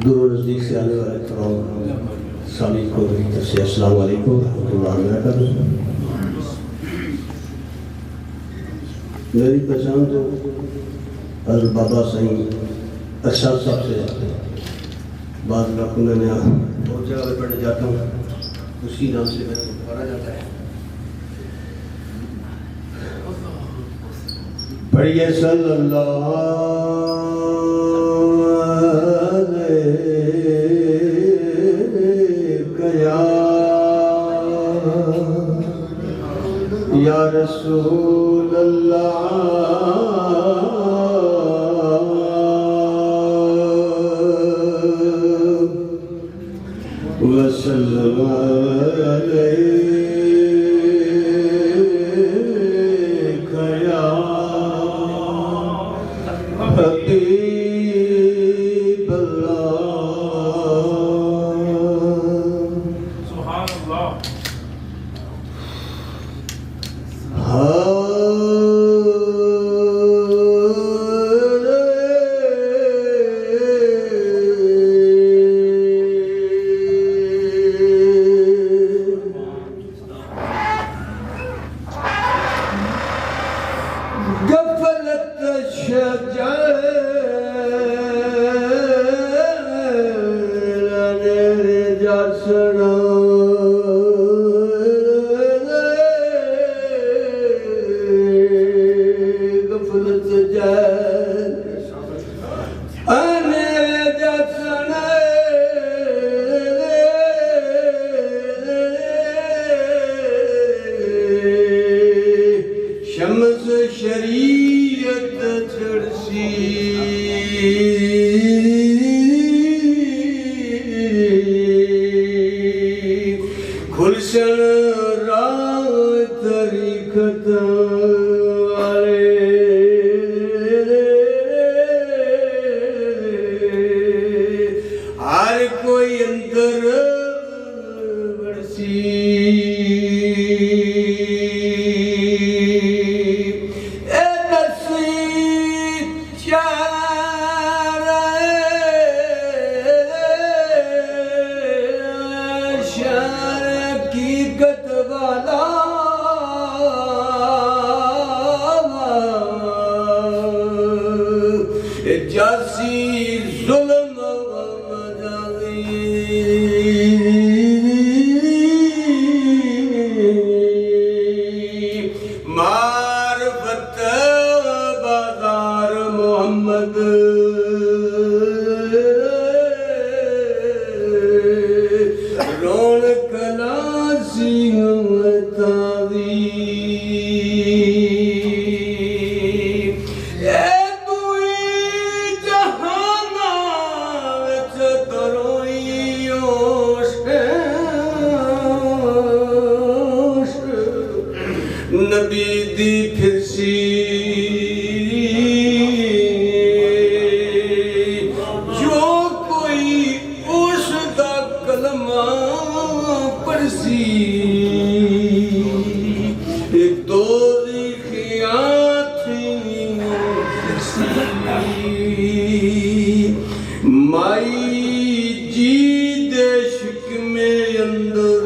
दूर नज़दीक से आने वाले तमाम सामीन को मेरी तरफ से अस्सलाम वालेकुम रहमतुल्लाहि व बरकातुहू। मेरी पहचान तो हज़रत बाबा साईं अरशद साहब से बाद इलाकों में मैं बहुत जगह पर पढ़ने जाता हूँ, उसी नाम से मेरे को पुकारा जाता है। पढ़िए सल्लल्लाहु या रसूल अल्लाह वसल्लम अलैका या हबीब अल्लाह। सुभान अल्लाह। गफलत शजर जासना गफलत अने जासना शम्स शरीयत चढ़सी खुलशन राह तरीकत वाले हर कोई अंदर बरसी जासी जुल्म मारफत बाजार मोहम्मद रौनक लासी तावी नबी दी फिरसी जो कोई उसदा कलमा पढ़सी एक दो माई जी देशक में अंदर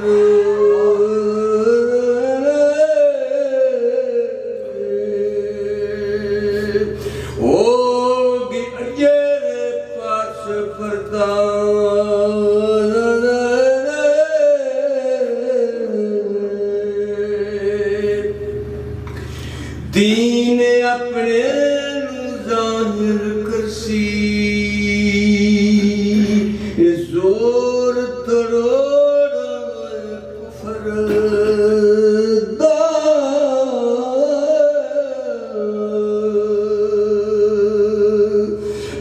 दीन अपने जाहिर करसी जोर तरोड़ कुफर दा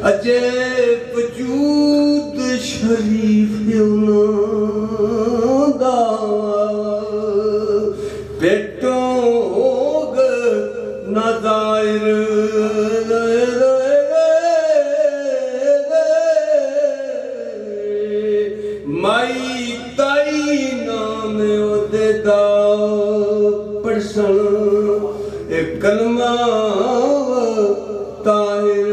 अजे वजूद शरीफ दा बेटों नज़ायर माई ताई नाम ओदे दा पढ़सन एक कलमा ताहिर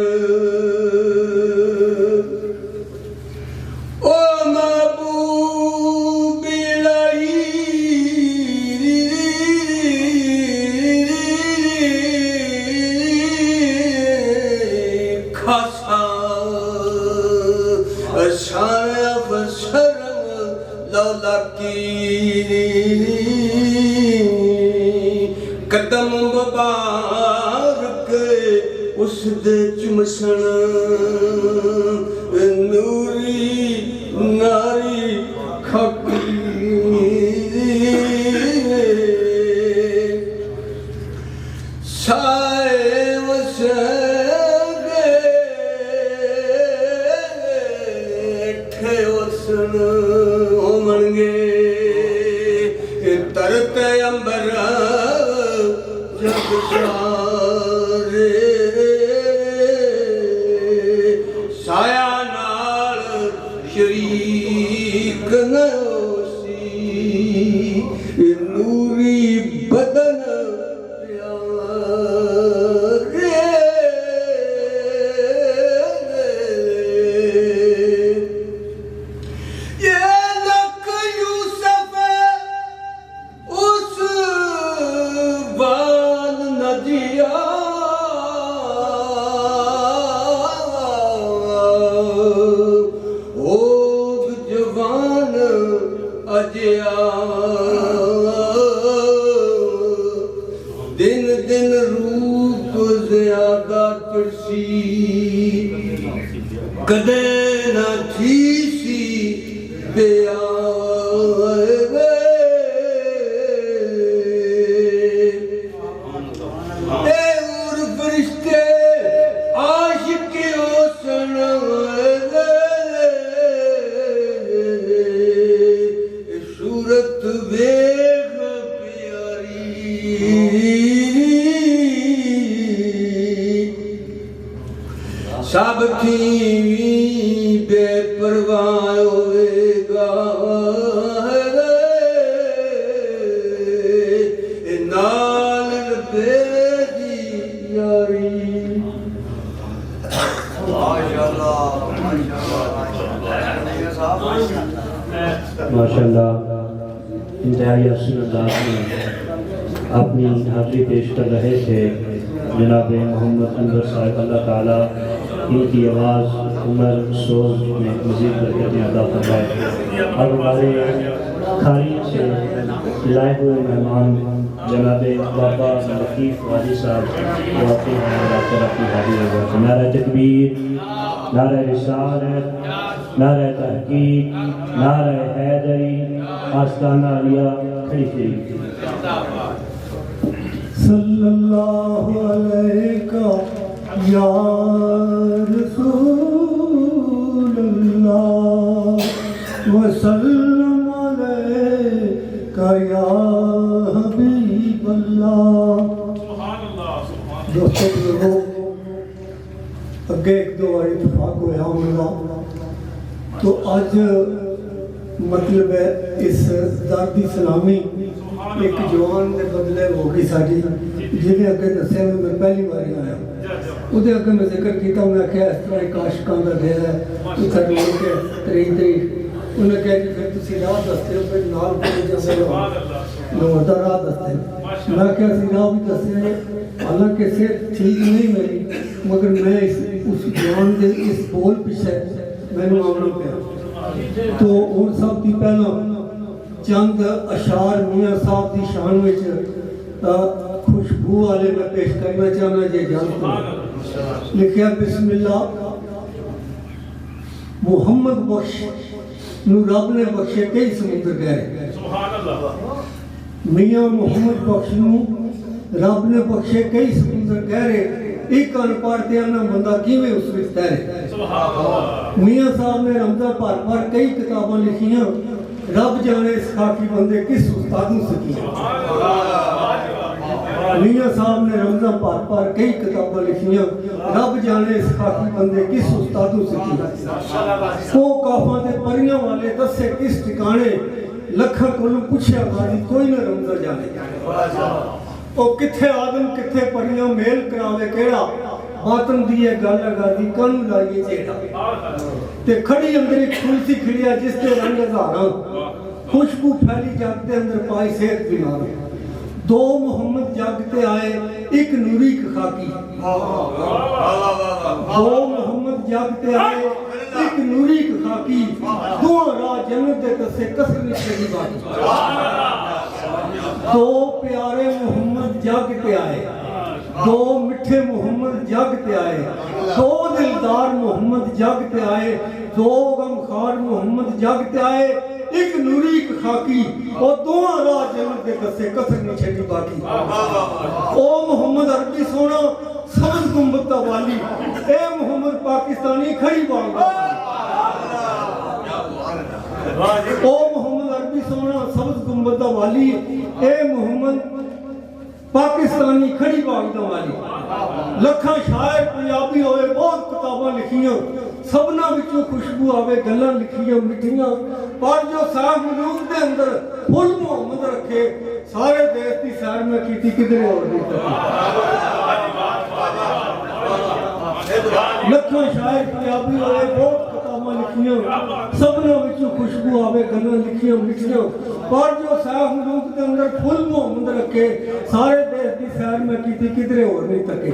खासा शाया बशर लौला की कदम मुबारक उस दे चुमसन नूरी नारी खाकी साए वसगे ठे वसन होमणगे तरत अंबर जग सारे साया नाल शरीक न होसी नूरी बदन दिन दिन रूप ज्यादा तुलसी कदे न थी सी दया फरिश्ते आशिक ओसन सूरत वेख प्यारी सब थी बेपरवाह होएगा नाल बेदी यारी माशाअल्लाह इंतहाई हसन अंदाज में अपनी हाजिरी पेश कर रहे थे जनाब मोहम्मद अनवर साहब। अल्लाह ताला इनकी आवाज़ उम्र सोज में मज़ीद बरकत अता फरमाए। अब हमारे खारी से लाए हुए मेहमान जनाब बाबा लतीफ़ वाली साहब वाक़ई हैं आकर अपनी हाजिरी लगा। नारा तकबीर, नारा रिसालत, नारा तहकीक, नारा हैदरी, आस्ताना अलिया खड़ी थी। सल्लल्लाहु अलैका या रसूलल्लाह व सल्लम अलैका या हबीबल्लाह। दोस्तों लोगों, अगे एक दो बार इत्तेफाक होया होगा तो अज मतलब है इस दादी सलामी एक जवान के बदले हो गई साड़ी जिन्हें अगे दसिया मैं पहली बार आया वो अगे मैं जिक्र किया उन्हें आख्या इस तरह एक आशिकां का डेरा है साड़ी तरीक उन्हें कहा कि फिर तुम राह दसते हो फिर नाल लाहौर राह दसते मैं क्या राह भी दसे हालांकि सेहत ठीक नहीं मेरी मगर मैं उस जवान के इस बोल पिछे मैंने आना पाया तो उन सब की पहला चंद अशार मियाँ साहब की शान में खुशबू वाले मैं पेश करना चाहना जे जानता लिखा बिस्मिल्लाह मुहम्मद बख्श नू रब ने बख्शे कई समुद्र गहरे। मियाँ मुहम्मद बख्श नू रब ने बख्शे कई समुद्र गहरे एक अनपढ़ ते ना बंदा किवें उस विच तैरे। मियाँ साहब ने रमज़ा भर भर कई किताबां लिखियां रब जाने इस खाकी बंदे किस उस्ताद नूं सकियां। मियाँ साहब ने रमज़ा भर भर कई किताबां लिखियां रब जाने इस खाकी बंदे किस उस्ताद नूं सकियां। वो काफां ते परियां वाले दसे किस ठिकाने लखां कोलों पुछया गाजी कोई ना रमज़ा जाने। ओ किथे आदम किथे परियां मेल करावे केड़ा बातन दी है गल गादी कानू लाइए जेड़ा ते खड़ी अंदर एक तुलसी खिड़िया जिस ते रंग हजारां खुशबू फैली जग दे अंदर पाई सेहत बीमार दो मोहम्मद जग ते आए एक नूरी खाकी दो जग ते आए एक नूरी एक खाकी दोहां राह जन्नत दे दसे कसर नहीं छड़ी बाकी दो प्यारे मोहम्मद जग ते आए दो मिठे मोहम्मद जग ते आए दो दिलदार मोहम्मद जग ते आए दो गमखार मोहम्मद जग ते आए एक नूरी एक खाकी और दोहां राह जन्नत दे दसे कसर नहीं छड़ी बाकी ओ मोहम्मद अरबी सोना सबज गुंबद दा वाली ए मोहम्मद पाकिस्तानी खड़ी बांगा ओ मोहम्मद अरबी सोना सबज गुंबद दा वाली ए मोहम्मद पाकिस्तानी खड़ी बाग दा वाली लखां शायर पंजाबी होए बहुत किताबां लिखियां सबना विचों खुशबू आवे गल्लां लिखियां मिठियां पर जो साहब मुलूक दे अंदर फुल मोहम्मद रखे सारे देश की सैर में कीती किधरे और नहीं लखां शायर पंजाबी होए बहुत किताबां लिखियां सबना विचों खुशबू आवे गल्लां लिखियां मिठियां पर जो साहब मुलूक दे अंदर फुल मोहम्मद रखे सारे देश की सैर में कीती किधरे और नहीं तके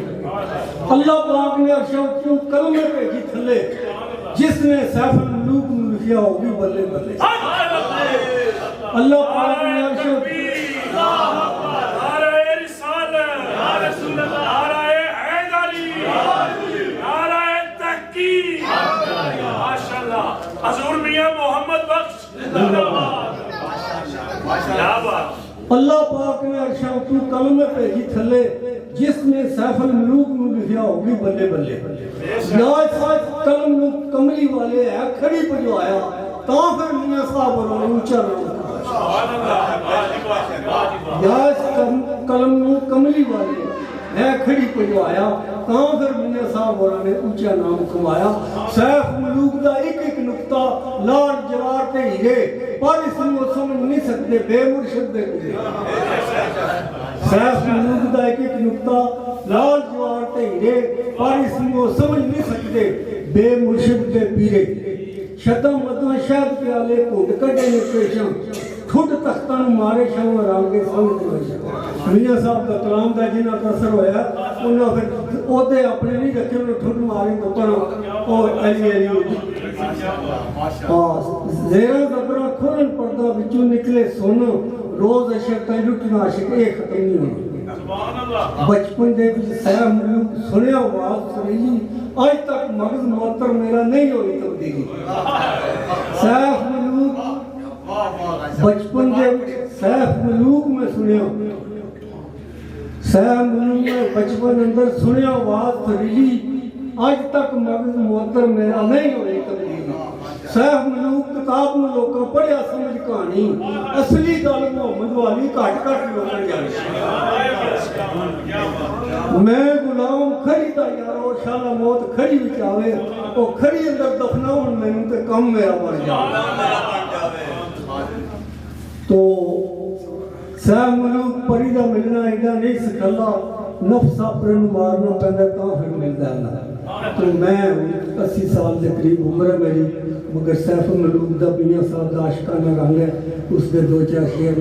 अल्लाह पाक ने अर्शों क्यों कलमे भेजी थले जिसने सैफुल मुलूक नूं लिखिया होगी बल्ले बल्ले अल्लाह पाक ने अर्शों अल्लाह पाक ने अर्शों क्यों कलमे भेजी थले जिसने सैफुल मुलूक नूं लिखिया होगी बल्ले बल्ले नाज साथ कलम नूं कमली वाले है खड़ी पजवाया तां फिर मियां साहब होरां ने ऊंचा नाज कलम नूं कमली वाले है खड़ी पजवाया तां फिर मियां साहब होरां ने ऊंचा नाम कमाया सैफ मुलूक दा एक एक नुक्ता लाल जवार ते हीरे पर इसनूं समझ नहीं सकते बेमुर्शिद दे सैफ मुलूक दा एक एक नुक्ता लाल जवार ते हीरे पर इसनूं समझ नहीं सकते बेमुर्शिद दे पीरे शतम मदन शहद प्याले घुट कढे ने पेशम खुद तख्तां मारे शाम रांगे संग मियां साहब का कलाम दा जिन्ना असर होया उन्हां फिर ओदे अपने नहीं रखे उन्हें ठुड मारे पर और अली अली ज़ेरा ज़बरा खोलन पर्दा विचों निकले सोन रोज अशक ता लुटना आशिक ए खत्म नहीं होना बचपन दे विच सैफ मुलूक सुनिया आवाज सुरीली आज तक मगज मुअत्तर मेरा नहीं होई तब्दीली सैफ मुलूक बचपन के सैफ मुलूक में सुनिया सैफ मुलूक में बचपन अंदर सुनिया आवाज सुरीली आज तक मगज मुअत्तर मेरा नहीं होई तब्दीली सैफ मुलूक किताब में लोगों पढ़िया समझ कहानी असली गल मोहम्मद वाली घट घट लोगों जानी मैं गुलाम खरी दा यारो शाला मौत खरी विच आवे ओ खरी अंदर दफनाउन मैनूं ते कम मेरा मर जावे तो सैफ मुलूक परी दा मिलना एडा नहीं सखला नफ्स अपने मारना पैंदा तां फिर मिलदा है तो मैं 80 साल के करीब उम्र है मेरी मगर सैफ मुलूक दा मियां साहब दा आशिकाना रंग है उसके दो चार शेर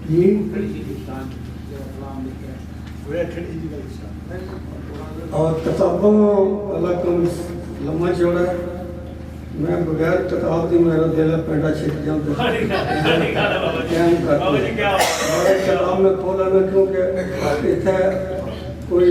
जी और किताबों अलग लम्मा चौड़ा मैं बगैर किताब की मेरा दिल पेंडा छिट जाता किताब में खोलना क्योंकि इतने कोई